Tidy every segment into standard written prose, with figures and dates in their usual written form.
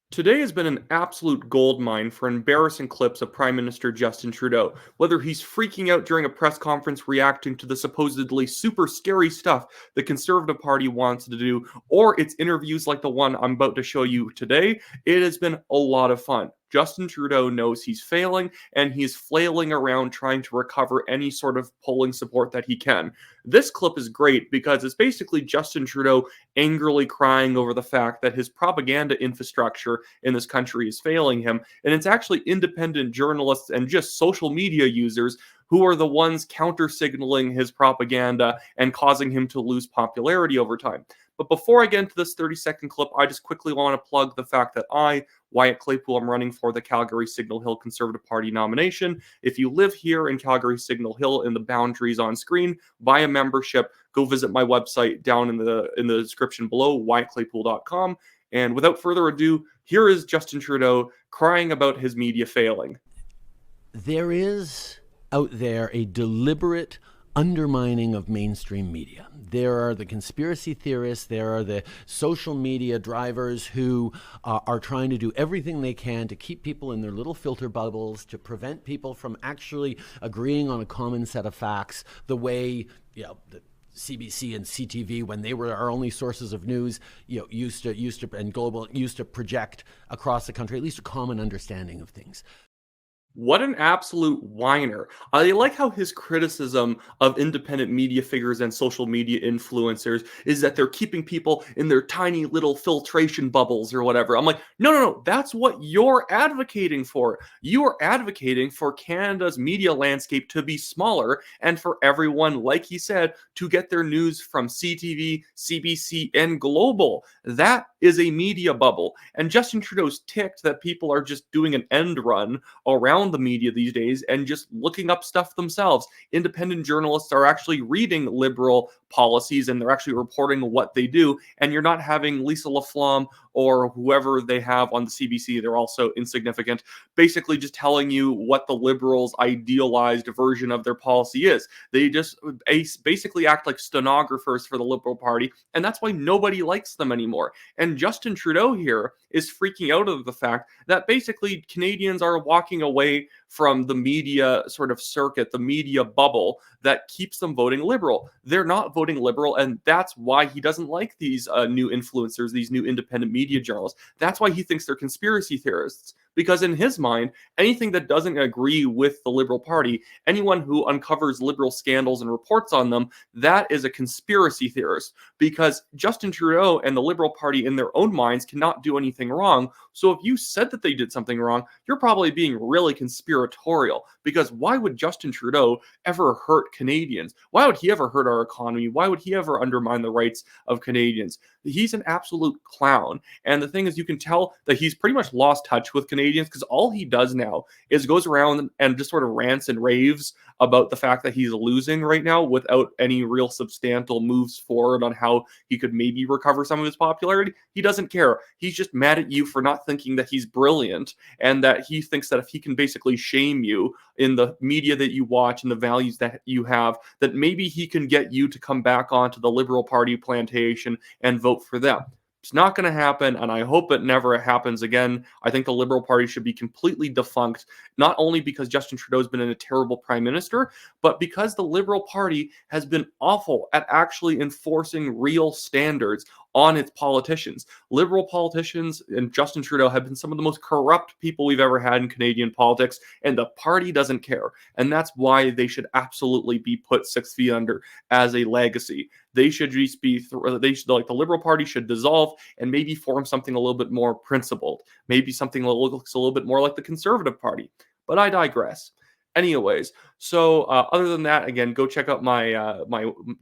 Today has been an absolute goldmine for embarrassing clips of Prime Minister Justin Trudeau, whether he's freaking out during a press conference reacting to the supposedly super scary stuff the Conservative Party wants to do, or it's interviews like the one I'm about to show you today. It has been a lot of fun. Justin Trudeau knows he's failing, and he's flailing around trying to recover any sort of polling support that he can. This clip is great because it's basically Justin Trudeau angrily crying over the fact that his propaganda infrastructure in this country is failing him. And it's actually independent journalists and just social media users who are the ones counter signaling his propaganda and causing him to lose popularity over time. But before I get into this 30-second clip, I just quickly want to plug the fact that Wyatt Claypool, am running for the Calgary Signal Hill Conservative Party nomination. If you live here in Calgary Signal Hill in the boundaries on screen, buy a membership, go visit my website down in the description below, wyattclaypool.com. And without further ado, here is Justin Trudeau crying about his media failing. There is out there a deliberate undermining of mainstream media. There are the conspiracy theorists, there are the social media drivers who are trying to do everything they can to keep people in their little filter bubbles, to prevent people from actually agreeing on a common set of facts, the way, the CBC and CTV, when they were our only sources of news, used to and global used to project across the country at least a common understanding of things. What an absolute whiner. I like how his criticism of independent media figures and social media influencers is that they're keeping people in their tiny little filtration bubbles or whatever. I'm like, no. That's what you're advocating for. You are advocating for Canada's media landscape to be smaller and for everyone, like he said, to get their news from CTV, CBC, and Global. That is a media bubble. And Justin Trudeau's ticked that people are just doing an end run around the media these days and just looking up stuff themselves. Independent journalists are actually reading liberal policies and they're actually reporting what they do. And you're not having Lisa Laflamme or whoever they have on the CBC, they're also insignificant, basically just telling you what the liberals' idealized version of their policy is. They just basically act like stenographers for the Liberal Party, and that's why nobody likes them anymore. And Justin Trudeau here is freaking out of the fact that basically Canadians are walking away from the media sort of circuit, the media bubble that keeps them voting liberal. They're not voting liberal, and that's why he doesn't like these new influencers, these new independent media journalists. That's why he thinks they're conspiracy theorists. Because in his mind, anything that doesn't agree with the Liberal Party, anyone who uncovers liberal scandals and reports on them, that is a conspiracy theorist. Because Justin Trudeau and the Liberal Party in their own minds cannot do anything wrong. So if you said that they did something wrong, you're probably being really conspiratorial. Because why would Justin Trudeau ever hurt Canadians? Why would he ever hurt our economy? Why would he ever undermine the rights of Canadians? He's an absolute clown. And the thing is, you can tell that he's pretty much lost touch with Canadians because all he does now is goes around and just sort of rants and raves about the fact that he's losing right now without any real substantial moves forward on how he could maybe recover some of his popularity. He doesn't care. He's just mad at you for not thinking that he's brilliant and that he thinks that if he can basically shame you in the media that you watch and the values that you have, that maybe he can get you to come back onto the Liberal Party plantation and vote for them. It's not going to happen, and I hope it never happens again. I think the Liberal Party should be completely defunct, not only because Justin Trudeau's been a terrible prime minister, but because the Liberal Party has been awful at actually enforcing real standards on its politicians. Liberal politicians and Justin Trudeau have been some of the most corrupt people we've ever had in Canadian politics, and the party doesn't care. And that's why they should absolutely be put 6 feet under as a legacy. They should just be, like the Liberal Party should dissolve and maybe form something a little bit more principled. Maybe something that looks a little bit more like the Conservative Party. But I digress. Anyways, so other than that, again, go check out my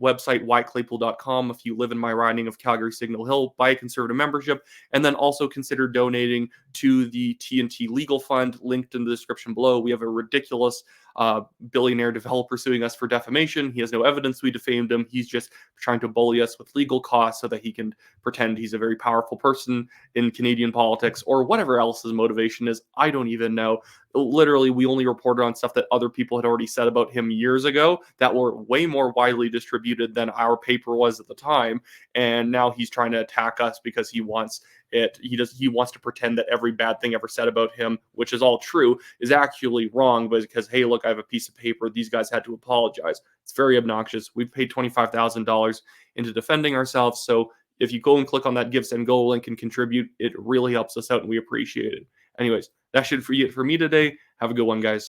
website, wyattclaypool.com. If you live in my riding of Calgary Signal Hill, buy a Conservative membership, and then also consider donating to the TNT Legal Fund, linked in the description below. We have a ridiculous billionaire developer suing us for defamation. He has no evidence we defamed him. He's just trying to bully us with legal costs so that he can pretend he's a very powerful person in Canadian politics or whatever else his motivation is. I don't even know. Literally, we only reported on stuff that other people had already already said about him years ago that were way more widely distributed than our paper was at the time. And now he's trying to attack us because he wants it. He wants to pretend that every bad thing ever said about him, which is all true, is actually wrong. But because, hey, look, I have a piece of paper. These guys had to apologize. It's very obnoxious. We've paid $25,000 into defending ourselves. So if you go and click on that Give Send Go link and contribute, it really helps us out and we appreciate it. Anyways, that should be it for me today. Have a good one, guys.